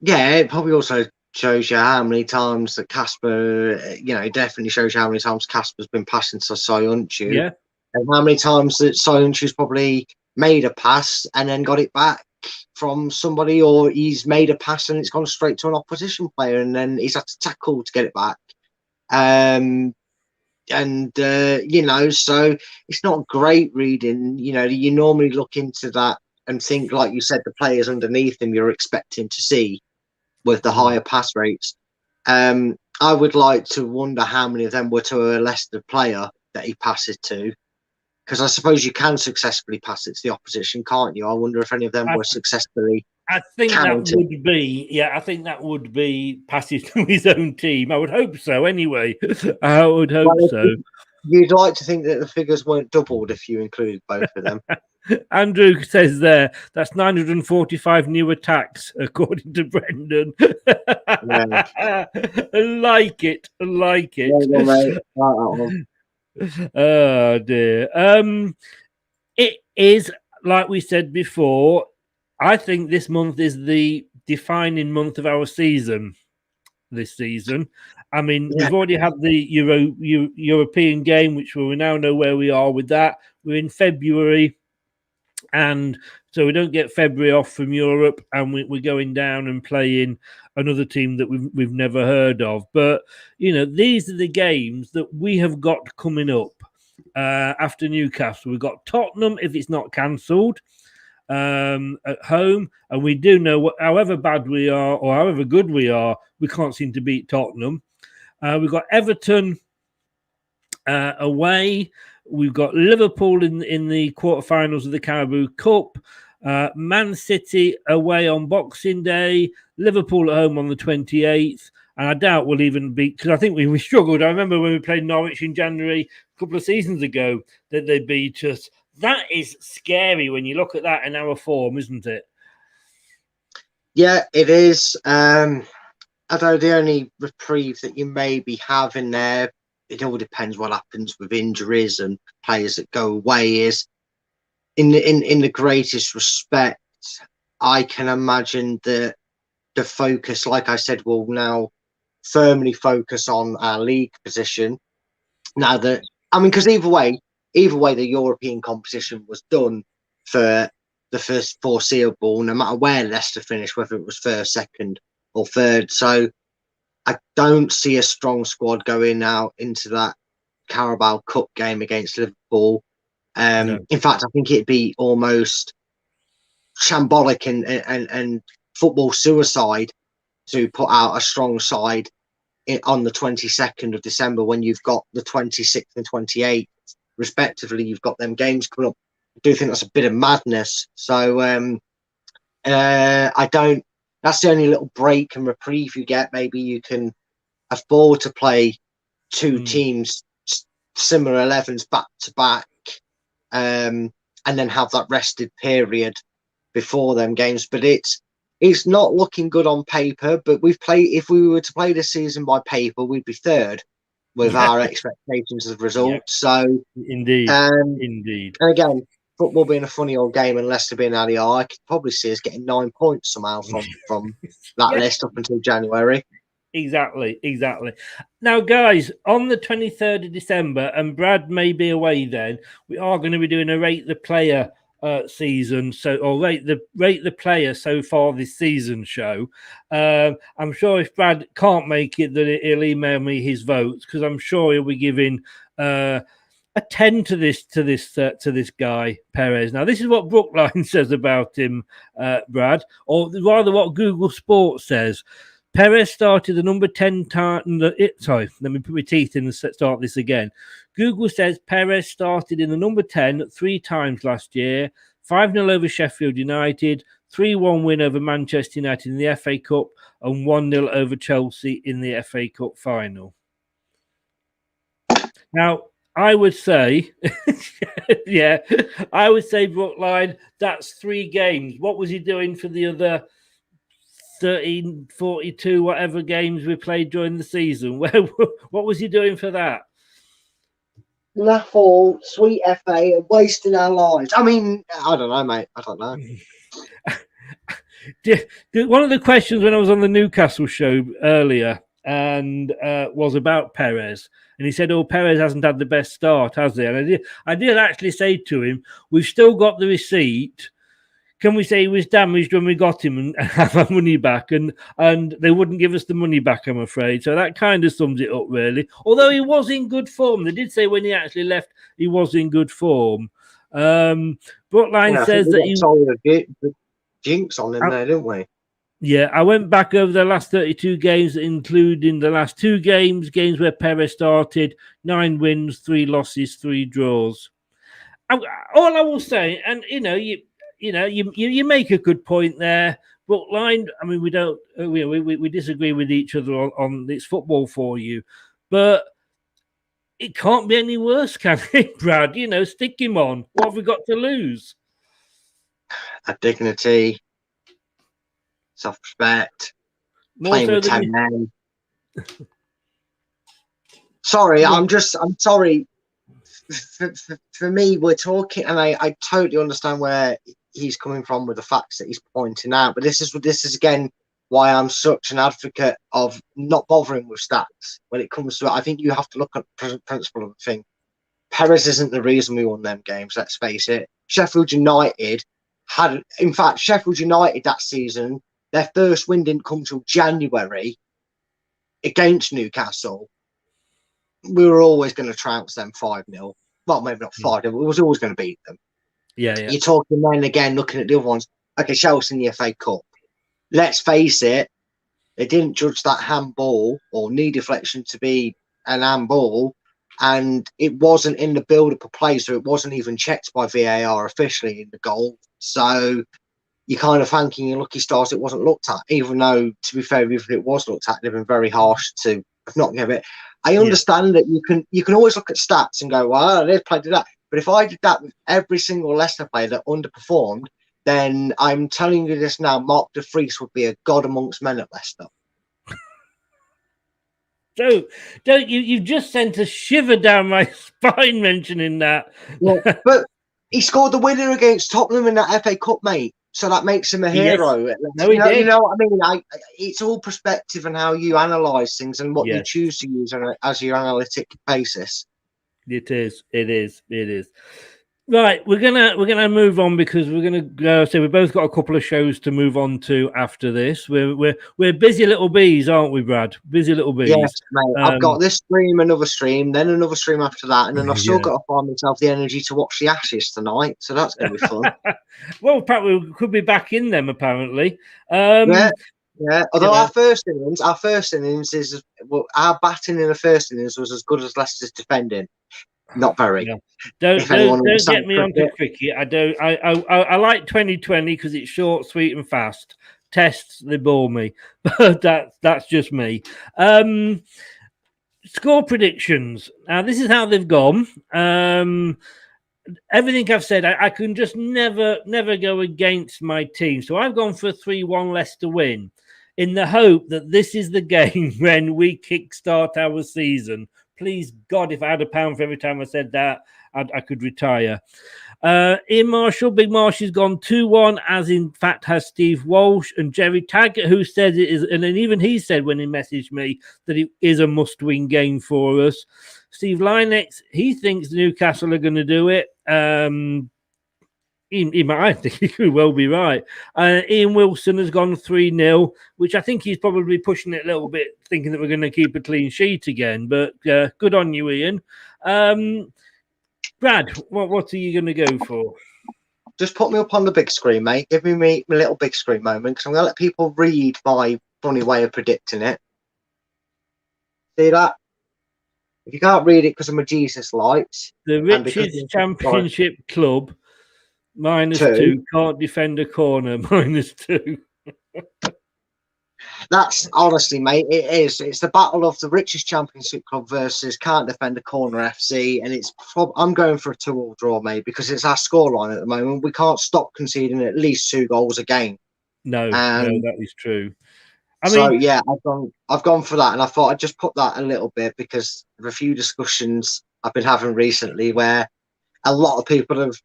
Yeah, it probably also shows you how many times that Casper, it definitely shows you how many times Casper's been passing to Soyuncu. Yeah. And how many times that Soyuncu's probably made a pass and then got it back from somebody, or he's made a pass and it's gone straight to an opposition player and then he's had to tackle to get it back. So it's not great reading. You normally look into that and think, like you said, the players underneath him you're expecting to see with the higher pass rates. I would like to wonder how many of them were to a Leicester player that he passes to, because I suppose you can successfully pass it to the opposition, can't you? I wonder if any of them were successfully. I think that would be passes to his own team. I would hope so. Anyway, I would hope so. You'd like to think that the figures weren't doubled if you included both of them. Andrew says there that's 945 new attacks according to Brendan. Yeah. I like it. Oh dear. It is, like we said before, I think this month is the defining month of our season. This season, we've already had the European game, which we now know where we are with that. We're in February, and So we don't get February off from Europe, and we're going down and playing another team that we've never heard of. But, you know, these are the games that we have got coming up after Newcastle. We've got Tottenham, if it's not cancelled, at home. And we do know, however bad we are or however good we are, we can't seem to beat Tottenham. We've got Everton away. We've got Liverpool in the quarterfinals of the Carabao Cup. Man City away on Boxing Day. Liverpool at home on the 28th. And I doubt we'll even beat, because I think we struggled. I remember when we played Norwich in January a couple of seasons ago that they beat us. That is scary when you look at that in our form, isn't it? Yeah, it is. Although the only reprieve that you maybe have in there, it all depends what happens with injuries and players that go away, is in the greatest respect, I can imagine that the focus, like I said, will now firmly focus on our league position. Now that, I mean, because either way, the European competition was done for the first foreseeable, no matter where Leicester finished, whether it was first, second, or third. So I don't see a strong squad going out into that Carabao Cup game against Liverpool. No. In fact, I think it'd be almost shambolic and football suicide to put out a strong side on the 22nd of December when you've got the 26th and 28th, respectively. You've got them games coming up. I do think that's a bit of madness. So I don't. That's the only little break and reprieve you get. Maybe you can afford to play two teams, similar 11s back to back, and then have that rested period before them games. But it's not looking good on paper. But if we were to play this season by paper, we'd be third with our expectations of results. So indeed. And again, football being a funny old game and Leicester being out of the eye, I could probably see us getting 9 points somehow from that list up until January. Exactly. Now, guys, on the 23rd of December, and Brad may be away then, we are going to be doing a Rate the Player season, or rate the player so far this season show. I'm sure if Brad can't make it, that he'll email me his votes, because I'm sure he'll be giving a 10 to this guy Perez. Now, this is what Brookline says about him, Brad, or rather what Google Sports says. Perez started the number 10 time. Sorry, let me put my teeth in and start this again. Google says Perez started in the number 10 3 times last year. 5-0 over Sheffield United, 3-1 win over Manchester United in the FA Cup, and 1-0 over Chelsea in the FA Cup final. Now, I would say, I would say, Brookline, that's 3 games. What was he doing for the other 13, 42, whatever games we played during the season? What was he doing for that? Naffle, sweet FA, and wasting our lives. I mean, I don't know, mate. I don't know. One of the questions when I was on the Newcastle show earlier and was about Perez, and he said, "Oh, Perez hasn't had the best start, has he?" And I did actually say to him, "We've still got the receipt. Can we say he was damaged when we got him and have our money back?" And they wouldn't give us the money back, I'm afraid. So that kind of sums it up, really. Although he was in good form. They did say when he actually left, he was in good form. Brookline says that he jinx on him there, didn't we? Yeah, I went back over the last 32 games, including the last 2 games where Perez started. 9 wins, 3 losses, 3 draws. All I will say, and you make a good point there, Brookline. I mean, we disagree with each other on this football for you, but it can't be any worse, can it, Brad? Stick him on. What have we got to lose? A dignity, self-respect, playing with 10 men. Sorry, I'm sorry. For me, we're talking, and I totally understand where he's coming from with the facts that he's pointing out, but this is again why I'm such an advocate of not bothering with stats when it comes to it. I think you have to look at the principle of the thing. Perez isn't the reason we won them games, let's face it. Sheffield United had, in fact, Sheffield United that season, their first win didn't come till January against Newcastle. We were always going to trounce them 5-0. Well, maybe not 5-0, but we was always going to beat them. Yeah. You're talking then again, looking at the other ones. Okay, Chelsea in the FA Cup. Let's face it, they didn't judge that handball or knee deflection to be an handball, and it wasn't in the build-up of play, so it wasn't even checked by VAR officially in the goal. So you're kind of thanking your lucky stars it wasn't looked at, even though, to be fair, if it was looked at, they've been very harsh to not give it. I understand that you can always look at stats and go, well, they played that. But if I did that with every single Leicester player that underperformed, then I'm telling you this now, Mark de Vries would be a god amongst men at Leicester. So, don't you just sent a shiver down my spine mentioning that. Yeah, but he scored the winner against Tottenham in that FA Cup, mate. So that makes him a hero. Yes. No, you know what I mean? It's all perspective and how you analyse things and what you choose to use as your analytic basis. It is. Right, we're gonna move on because we're gonna go. So we've both got a couple of shows to move on to after this. We're busy little bees, aren't we, Brad? Busy little bees. Yes, mate. I've got this stream, another stream, then another stream after that, and then I've still got to find myself the energy to watch the Ashes tonight. So that's gonna be fun. Well, apparently we could be back in them. Apparently, yeah. Although our first innings is our batting in the first innings was as good as Leicester's defending. Not very. Yeah. Don't get me onto cricket. I like 2020 because it's short, sweet, and fast. Tests, they bore me, but that's just me. Score predictions. Now this is how they've gone. Everything I've said, I can just never go against my team. So I've gone for a 3-1 Leicester win, in the hope that this is the game when we kickstart our season. Please, God, if I had £1 for every time I said that, I could retire. Ian Marshall, Big Marsh has gone 2-1, as in fact has Steve Walsh and Jerry Taggart, who said it is, and then even he said when he messaged me that it is a must-win game for us. Steve Linex, he thinks Newcastle are going to do it. I think he could well be right. Ian Wilson has gone 3-0, which I think he's probably pushing it a little bit, thinking that we're going to keep a clean sheet again. But good on you, Ian. Brad, what are you going to go for? Just put me up on the big screen, mate. Give me my little big screen moment, because I'm going to let people read my funny way of predicting it. See that? If you can't read it because of my Jesus lights. The richest championship club. -2, can't defend a corner, -2. That's honestly, mate, it is. It's the battle of the richest championship club versus can't defend a corner FC, and I'm going for a 2-2 draw, mate, because it's our scoreline at the moment. We can't stop conceding at least 2 goals a game. No, that is true. I've gone for that, and I thought I'd just put that a little bit because of a few discussions I've been having recently where a lot of people have,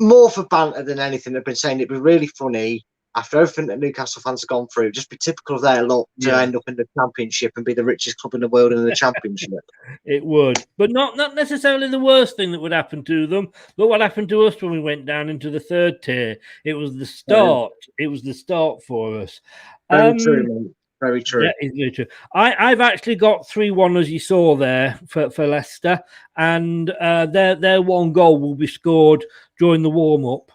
more for banter than anything, have been saying it'd be really funny after everything that Newcastle fans have gone through, just be typical of their luck to end up in the Championship and be the richest club in the world in the Championship. It would, but not necessarily the worst thing that would happen to them. Look what happened to us when we went down into the 3rd tier. It was the start. It was the start for us. Very true, mate. Very true. Yeah, it's very true. I've actually got 3-1, as you saw there, for Leicester, and their 1 goal will be scored during the warm-up.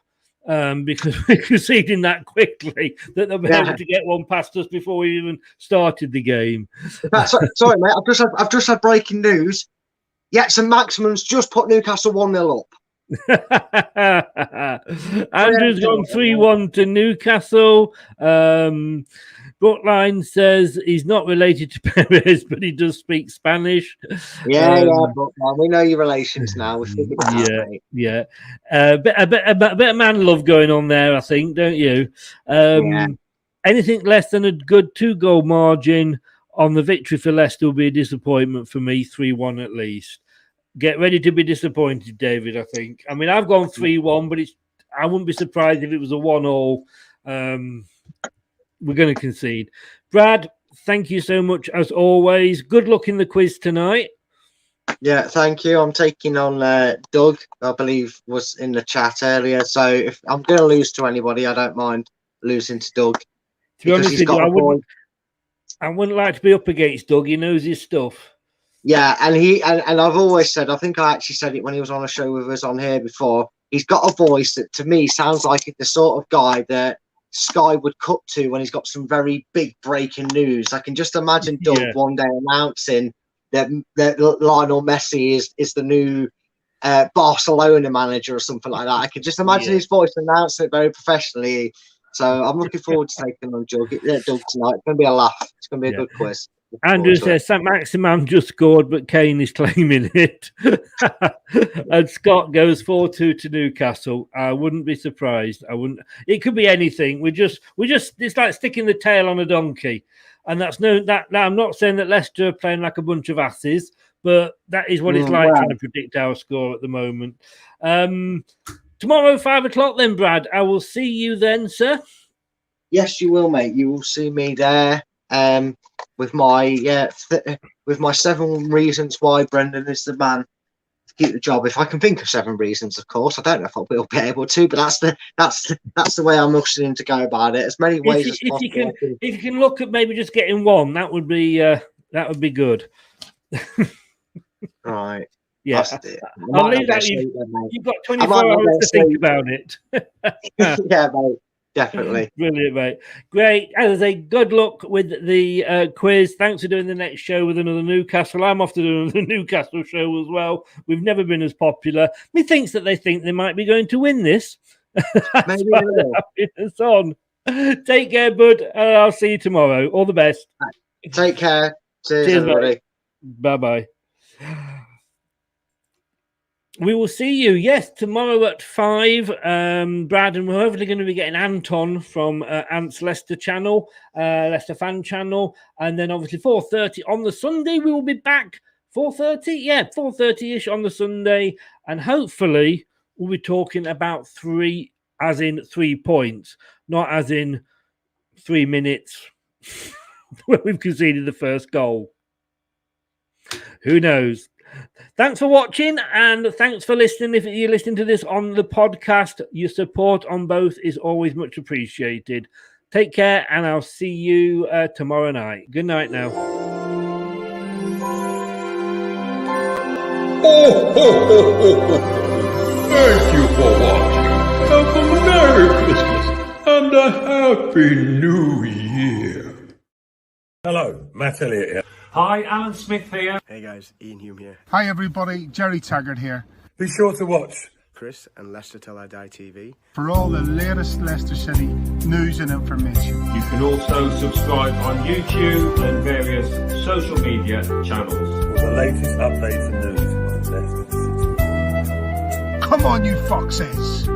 Because we're conceding that quickly that they'll be able to get one past us before we even started the game. Sorry, mate. I've just had breaking news. Jackson Maximum's just put Newcastle 1-0 up. Andrew's gone 3-1 to Newcastle. Brookline says he's not related to Perez, but he does speak Spanish. Yeah, Brookline. We know your relations now. We figured it out, mate. Yeah. A bit of man love going on there, I think, don't you? Anything less than a good 2-goal margin on the victory for Leicester will be a disappointment for me, 3-1 at least. Get ready to be disappointed, David, I think. I mean, I've gone 3-1, but I wouldn't be surprised if it was a 1-1. We're going to concede. Brad, thank you so much, as always. Good luck in the quiz tonight. Yeah, thank you. I'm taking on Doug, I believe was in the chat earlier. So if I'm going to lose to anybody, I don't mind losing to Doug. To be honest with you, I wouldn't like to be up against Doug. He knows his stuff. Yeah, and I've always said, I think I actually said it when he was on a show with us on here before. He's got a voice that to me sounds like the sort of guy that Sky would cut to when he's got some very big breaking news. I can just imagine Doug one day announcing that Lionel Messi is the new Barcelona manager or something like that. I can just imagine his voice announcing it very professionally. So I'm looking forward to taking on Doug tonight. It's going to be a laugh. It's going to be a good quiz. Andrew says St. Maximin just scored, but Kane is claiming it. And Scott goes 4-2 to Newcastle. I wouldn't be surprised. I wouldn't. It could be anything. We just. It's like sticking the tail on a donkey, and that's that. I'm not saying that Leicester are playing like a bunch of asses, but that is what it's like trying to predict our score at the moment. Tomorrow, 5 o'clock. Then, Brad, I will see you then, sir. Yes, you will, mate. You will see me there. With my 7 reasons why Brendan is the man to keep the job. If I can think of 7 reasons, of course. I don't know if I'll be able to, but that's the way I'm looking to go about it. As many ways as possible. If you can look at maybe just getting one, that would be good. Right. Yeah. I'll leave that. You've got 24 hours to think about it. Yeah, mate. Definitely. Brilliant, mate. Great. As I say, good luck with the quiz. Thanks for doing the next show with another Newcastle. I'm off to do another Newcastle show as well. We've never been as popular. Methinks that they think they might be going to win this. Maybe it's on. Take care, bud. I'll see you tomorrow. All the best. Take care. Cheers everybody. Bye-bye. We will see you, tomorrow at 5. Brad, and we're hopefully going to be getting Anton from Ant's Leicester channel, Leicester fan channel, and then obviously 4:30 on the Sunday. We will be back 4:30, 4:30-ish on the Sunday, and hopefully we'll be talking about 3, as in 3 points, not as in 3 minutes where we've conceded the first goal. Who knows? Thanks for watching and thanks for listening. If you're listening to this on the podcast, your support on both is always much appreciated. Take care and I'll see you tomorrow night. Good night now. Thank you for watching. Have a Merry Christmas and a Happy New Year. Hello, Matt Elliott here. Hi, Alan Smith here. Hey guys, Ian Hume here. Hi everybody, Jerry Taggart here. Be sure to watch Chris and Leicester Till I Die TV for all the latest Leicester City news and information. You can also subscribe on YouTube and various social media channels for the latest updates and news on Leicester City. Come on, you foxes!